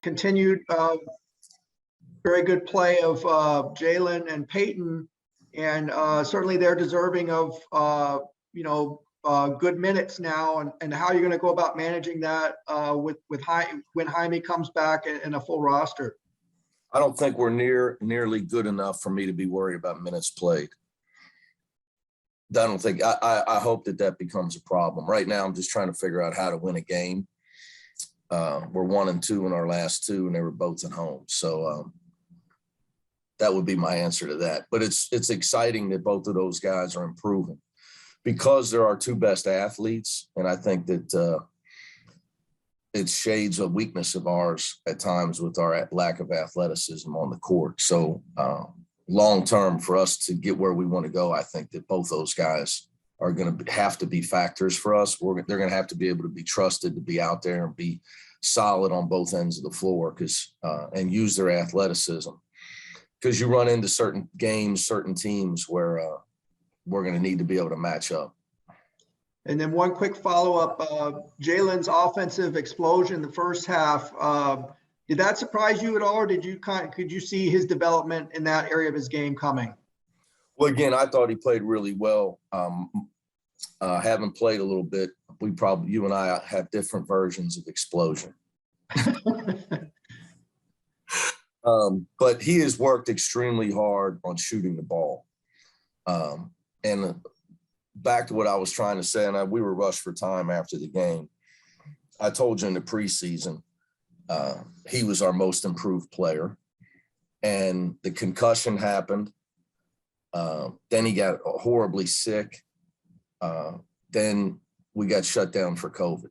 continued very good play of Jalen and Peyton, and certainly they're deserving of good minutes now. And how you're going to go about managing that when Jaime comes back in a full roster. I don't think we're nearly good enough for me to be worried about minutes played. I don't think I hope that becomes a problem. Right now, I'm just trying to figure out how to win a game. We're 1-2 in our last two, and they were both at home. So that would be my answer to that. But it's exciting that both of those guys are improving because they're our two best athletes. And I think that it's shades of weakness of ours at times with our lack of athleticism on the court. So long term, for us to get where we want to go, I think that both those guys are going to have to be factors for us. They're going to have to be able to be trusted to be out there and be solid on both ends of the floor and use their athleticism. Because you run into certain games, certain teams where we're going to need to be able to match up. And then one quick follow-up, Jalen's offensive explosion the first half, did that surprise you at all, or could you see his development in that area of his game coming? Well, again, I thought he played really well. Having played a little bit, you and I have different versions of explosion. But he has worked extremely hard on shooting the ball. And back to what I was trying to say, and we were rushed for time after the game. I told you in the preseason, he was our most improved player. And the concussion happened. Then he got horribly sick. Then we got shut down for COVID.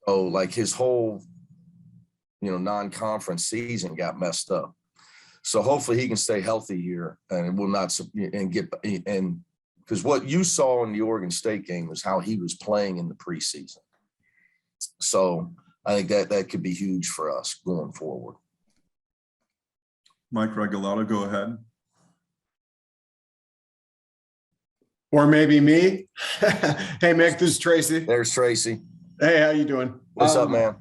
So like his whole, non-conference season got messed up. So hopefully he can stay healthy here and will not because what you saw in the Oregon State game was how he was playing in the preseason. So I think that could be huge for us going forward. Mike Regalado, go ahead. Or maybe me. Hey, Mick, this is Tracy. There's Tracy. Hey, how you doing? What's up, man?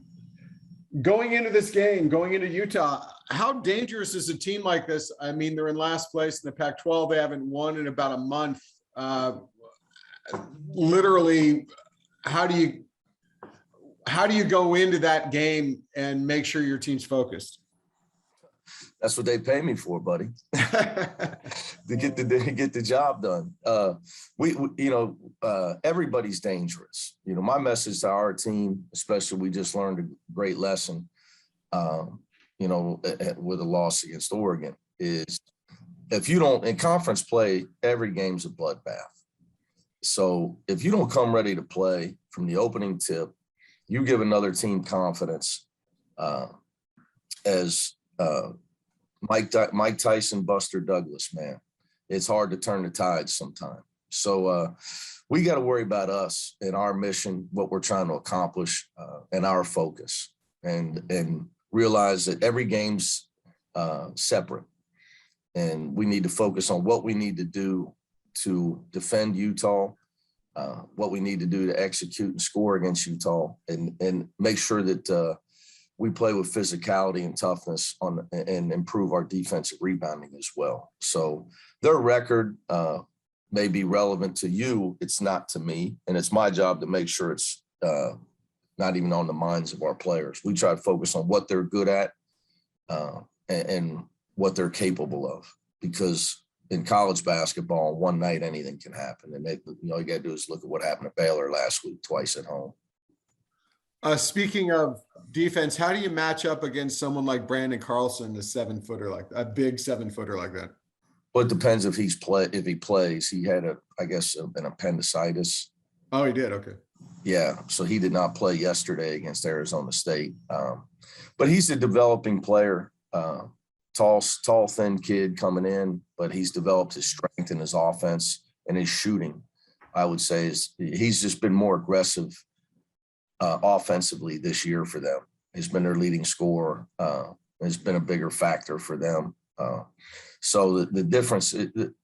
Going into this game, going into Utah, how dangerous is a team like this? I mean, they're in last place in the Pac-12. They haven't won in about a month. Literally, how do you go into that game and make sure your team's focused? That's what they pay me for, buddy. to get the job done. Everybody's dangerous. My message to our team, especially, we just learned a great lesson, with a loss against Oregon, is if you don't, in conference play, every game's a bloodbath. So if you don't come ready to play from the opening tip, you give another team confidence, as Mike Tyson, Buster Douglas, man. It's hard to turn the tide sometimes. So we got to worry about us and our mission, what we're trying to accomplish, and our focus, and realize that every game's separate, and we need to focus on what we need to do to defend Utah, what we need to do to execute and score against Utah, and make sure that we play with physicality and toughness and improve our defensive rebounding as well. So their record may be relevant to you. It's not to me. And it's my job to make sure it's not even on the minds of our players. We try to focus on what they're good at and what they're capable of, because in college basketball, one night, anything can happen. And you got to do is look at what happened to Baylor last week, twice at home. Speaking of defense, how do you match up against someone like Brandon Carlson, a 7-footer, like a big 7-footer like that? Well, it depends if he plays. He had an appendicitis. Oh, he did. Okay. Yeah. So he did not play yesterday against Arizona State. But he's a developing player, tall, thin kid coming in, but he's developed his strength in his offense and his shooting. I would say he's just been more aggressive offensively this year for them. He's been their leading scorer. Has been a bigger factor for them. So the difference,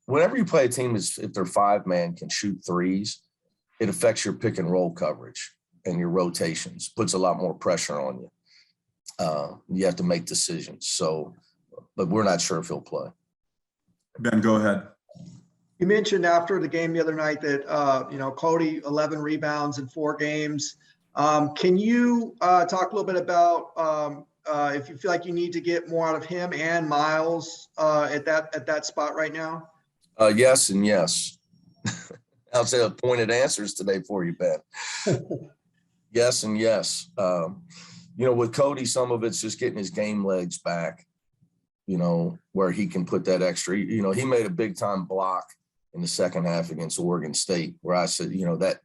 whenever you play a team, is if their 5-man can shoot threes, it affects your pick and roll coverage and your rotations, puts a lot more pressure on you. you have to make decisions. So, but we're not sure if he'll play. Ben, go ahead. You mentioned after the game the other night that, Cody, 11 rebounds in 4 games. Can you talk a little bit about if you feel like you need to get more out of him and Miles at that spot right now? Yes and yes. I'll say pointed answers today for you, Ben. Yes and yes. With Cody, some of it's just getting his game legs back, where he can put that extra. He made a big time block in the second half against Oregon State, where I said,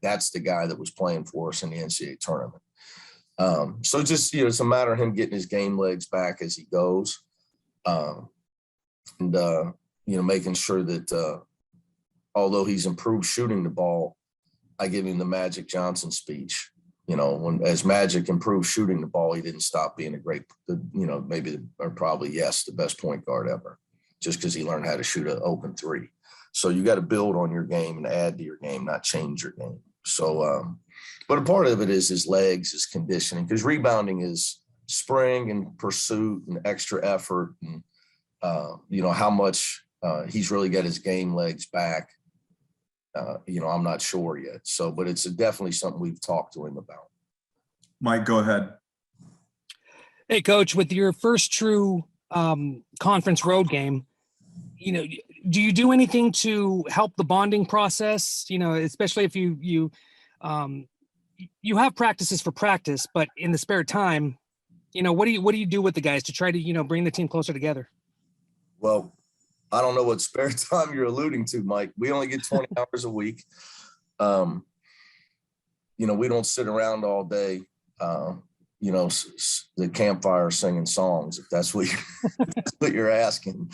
that's the guy that was playing for us in the NCAA tournament. So just, it's a matter of him getting his game legs back as he goes. Making sure that although he's improved shooting the ball, I give him the Magic Johnson speech. As Magic improved shooting the ball, he didn't stop being a great, the best point guard ever, just because he learned how to shoot an open three. So you got to build on your game and add to your game, not change your game. So, but a part of it is his legs, his conditioning, because rebounding is spring and pursuit and extra effort and, how much he's really got his game legs back. I'm not sure yet. So, but it's definitely something we've talked to him about. Mike, go ahead. Hey, Coach, with your first true conference road game, do you do anything to help the bonding process? Especially if you have practices for practice, but in the spare time, what do you do with the guys to try to bring the team closer together? Well, I don't know what spare time you're alluding to, Mike. We only get 20 hours a week. We don't sit around all day, the campfire singing songs, if that's what you're asking.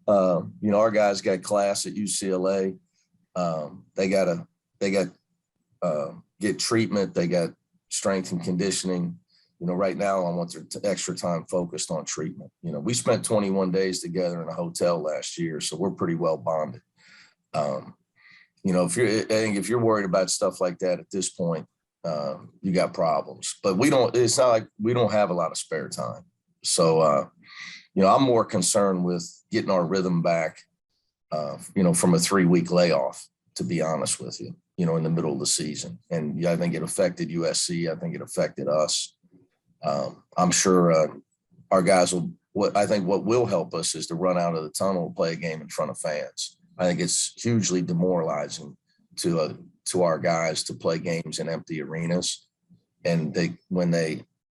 Our guys got class at UCLA. They got get treatment. They got strength and conditioning. Right now I want their extra time focused on treatment. We spent 21 days together in a hotel last year, so we're pretty well bonded. If you're worried about stuff like that at this point, you got problems. But it's not like we don't have a lot of spare time. So, I'm more concerned with getting our rhythm back, from a 3-week layoff, to be honest with you, in the middle of the season. And I think it affected USC. I think it affected us. I'm sure our guys what will help us is to run out of the tunnel and play a game in front of fans. I think it's hugely demoralizing to our guys to play games in empty arenas. And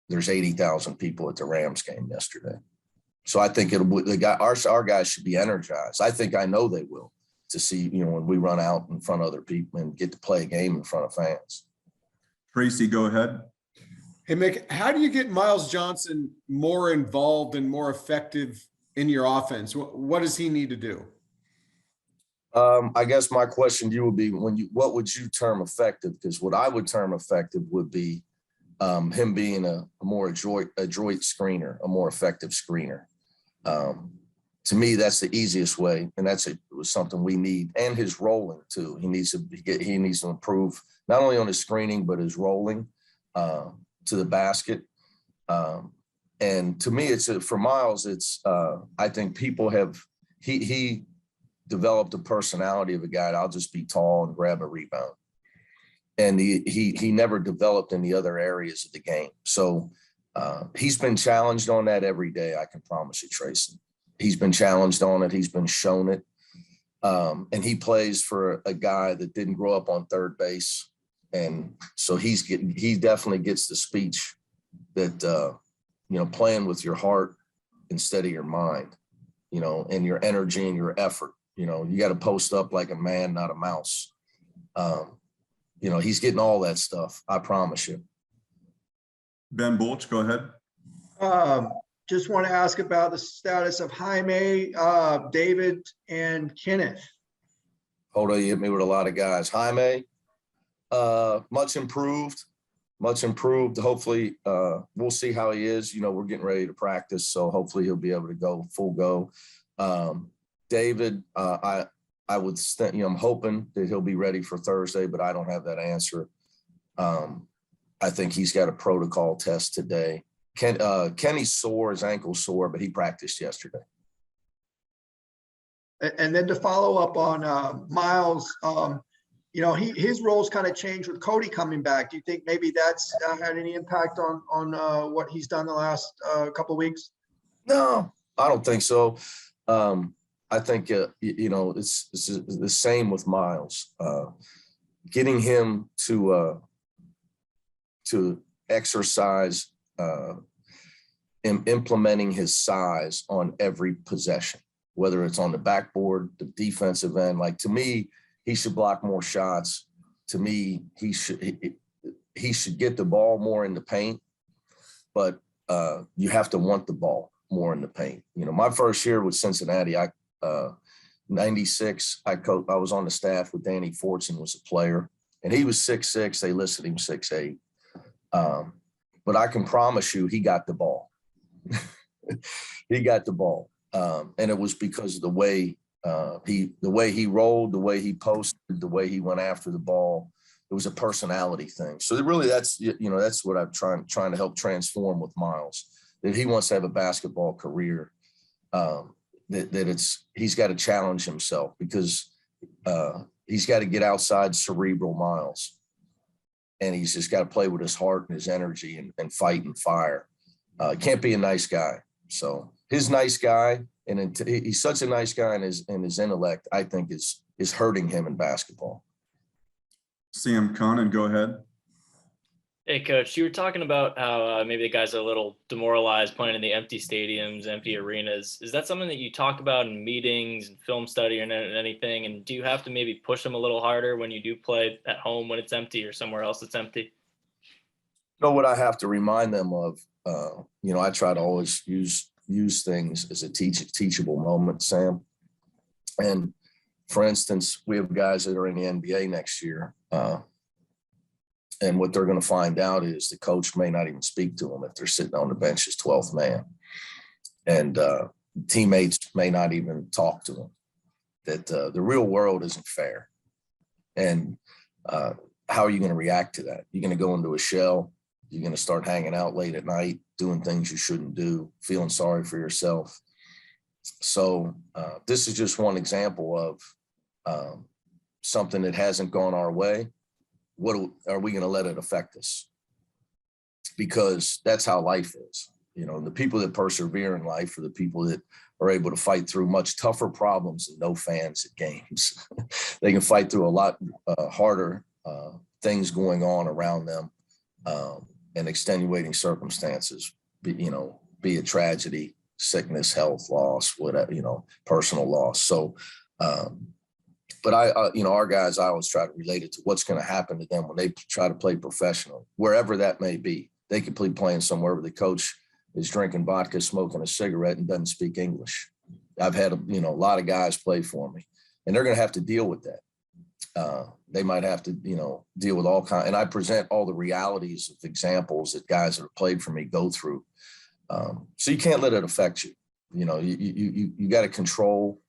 there's 80,000 people at the Rams game yesterday. So I think our guys should be energized. I know they will, to see, when we run out in front of other people and get to play a game in front of fans. Tracy, go ahead. Hey, Mick, how do you get Miles Johnson more involved and more effective in your offense? What does he need to do? I guess my question to you would be, what would you term effective? Because what I would term effective would be him being a more adroit screener, a more effective screener. To me, that's the easiest way, and it was something we need. And his rolling too. He needs to improve not only on his screening but his rolling to the basket. And to me, for Miles, I think people he developed a personality of a guy. I'll just be tall and grab a rebound. And he never developed in the other areas of the game. So he's been challenged on that every day. I can promise you, Tracy. He's been challenged on it. He's been shown it. And he plays for a guy that didn't grow up on third base. And so he definitely gets the speech that, playing with your heart instead of your mind, and your energy and your effort. You got to post up like a man, not a mouse. He's getting all that stuff. I promise you. Ben Bulch, go ahead. Just want to ask about the status of Jaime, David, and Kenneth. Hold on, you hit me with a lot of guys. Jaime, much improved. Hopefully, we'll see how he is. We're getting ready to practice, so hopefully he'll be able to go full go. David, I would, I'm hoping that he'll be ready for Thursday, but I don't have that answer. I think he's got a protocol test today. Kenny's sore, his ankle's sore, but he practiced yesterday. And then to follow up on Miles, his roles kind of changed with Cody coming back. Do you think maybe that's had any impact on what he's done the last couple of weeks? No, I don't think so. I think, it's the same with Miles. Getting him to exercise implementing his size on every possession, whether it's on the backboard, the defensive end. Like, to me, he should block more shots. To me, he should get the ball more in the paint, but you have to want the ball more in the paint. My first year with Cincinnati, 96, I was on the staff with Danny Fortson, was a player, and he was 6'6". They listed him 6'8". But I can promise you he got the ball. He got the ball. And it was because of the way he rolled, the way he posted, the way he went after the ball. It was a personality thing. So really that's what I'm trying to help transform with Miles, that he wants to have a basketball career. He's got to challenge himself, because he's got to get outside cerebral Miles. And he's just got to play with his heart and his energy and fight and fire. Can't be a nice guy. So his nice guy, and he's such a nice guy, and his intellect, I think, is hurting him in basketball. Sam Cronin, go ahead. Hey, Coach, you were talking about how maybe the guys are a little demoralized playing in the empty stadiums, empty arenas. Is that something that you talk about in meetings and film study and anything? And do you have to maybe push them a little harder when you do play at home when it's empty or somewhere else that's empty? What I have to remind them of, I try to always use things as a teachable moment, Sam. And for instance, we have guys that are in the NBA next year. And what they're going to find out is the coach may not even speak to them if they're sitting on the bench as 12th man. And teammates may not even talk to them. That the real world isn't fair. And how are you going to react to that? You're going to go into a shell. You're going to start hanging out late at night, doing things you shouldn't do, feeling sorry for yourself. So this is just one example of something that hasn't gone our way. What are we going to let it affect us? Because that's how life is. The people that persevere in life are the people that are able to fight through much tougher problems than no fans at games. They can fight through a lot harder things going on around them, and extenuating circumstances, be it tragedy, sickness, health, loss, whatever, personal loss. So, but our guys, I always try to relate it to what's going to happen to them when they try to play professional, wherever that may be. They could be playing somewhere where the coach is drinking vodka, smoking a cigarette, and doesn't speak English. I've had, a lot of guys play for me, and they're going to have to deal with that. They might have to, deal with all kinds, and I present all the realities of examples that guys that have played for me go through. So you can't let it affect you. You got to control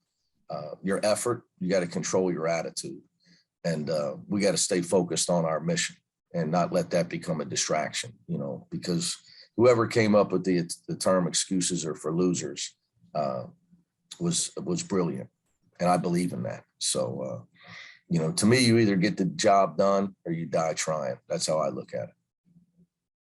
your effort. You got to control your attitude, and we got to stay focused on our mission and not let that become a distraction, because whoever came up with the term excuses are for losers was brilliant. And I believe in that. So, to me, you either get the job done or you die trying. That's how I look at it.